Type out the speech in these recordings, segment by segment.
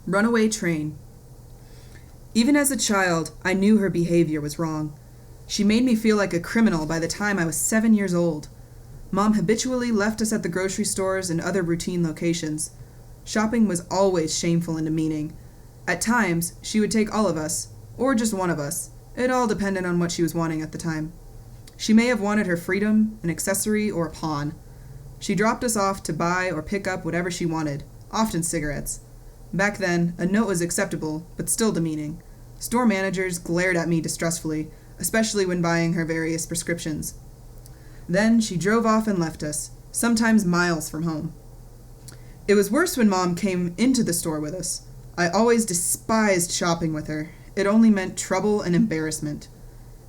Runaway train. Even as a child, I knew her behavior was wrong. She made me feel like a criminal by the time I was 7 years old. Mom habitually left us at the grocery stores and other routine locations. Shopping was always shameful and demeaning. At times, she would take all of us, or just one of us. It all depended on what she was wanting at the time. She may have wanted her freedom, an accessory, or a pawn. She dropped us off to buy or pick up whatever she wanted, often cigarettes. Back then, a note was acceptable, but still demeaning. Store managers glared at me distrustfully, especially when buying her various prescriptions. Then she drove off and left us, sometimes miles from home. It was worse when Mom came into the store with us. I always despised shopping with her. It only meant trouble and embarrassment.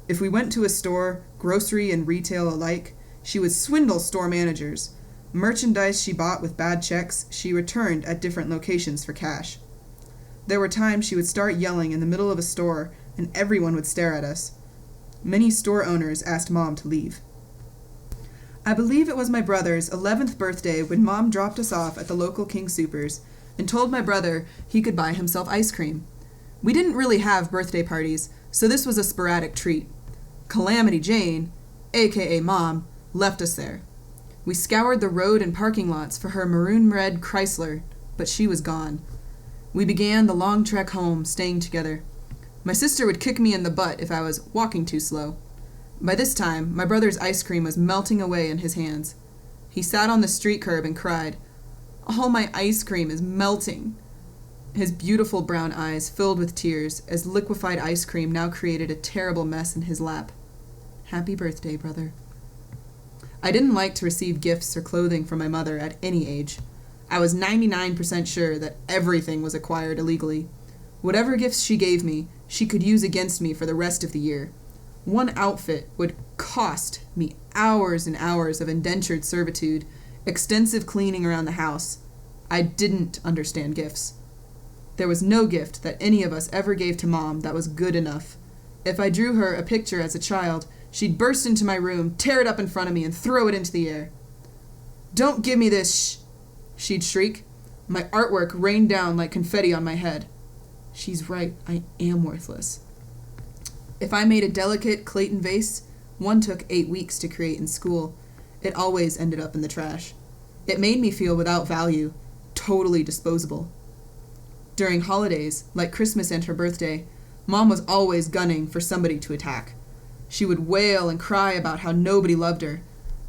If we went to a store, grocery and retail alike, she would swindle store managers. Merchandise she bought with bad checks, she returned at different locations for cash. There were times she would start yelling in the middle of a store, and everyone would stare at us. Many store owners asked Mom to leave. I believe it was my brother's 11th birthday when Mom dropped us off at the local King Soopers and told my brother he could buy himself ice cream. We didn't really have birthday parties, so this was a sporadic treat. Calamity Jane, aka Mom, left us there. We scoured the road and parking lots for her maroon-red Chrysler, but she was gone. We began the long trek home, staying together. My sister would kick me in the butt if I was walking too slow. By this time, my brother's ice cream was melting away in his hands. He sat on the street curb and cried, "All my ice cream is melting." His beautiful brown eyes filled with tears as liquefied ice cream now created a terrible mess in his lap. Happy birthday, brother. I didn't like to receive gifts or clothing from my mother at any age. I was 99% sure that everything was acquired illegally. Whatever gifts she gave me, she could use against me for the rest of the year. One outfit would cost me hours and hours of indentured servitude, extensive cleaning around the house. I didn't understand gifts. There was no gift that any of us ever gave to Mom that was good enough. If I drew her a picture as a child, she'd burst into my room, tear it up in front of me, and throw it into the air. "Don't give me this, she'd shriek. My artwork rained down like confetti on my head. She's right, I am worthless. If I made a delicate Clayton vase, one took 8 weeks to create in school. It always ended up in the trash. It made me feel without value, totally disposable. During holidays, like Christmas and her birthday, Mom was always gunning for somebody to attack. She would wail and cry about how nobody loved her.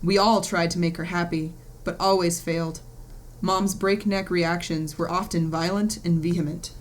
We all tried to make her happy, but always failed. Mom's breakneck reactions were often violent and vehement.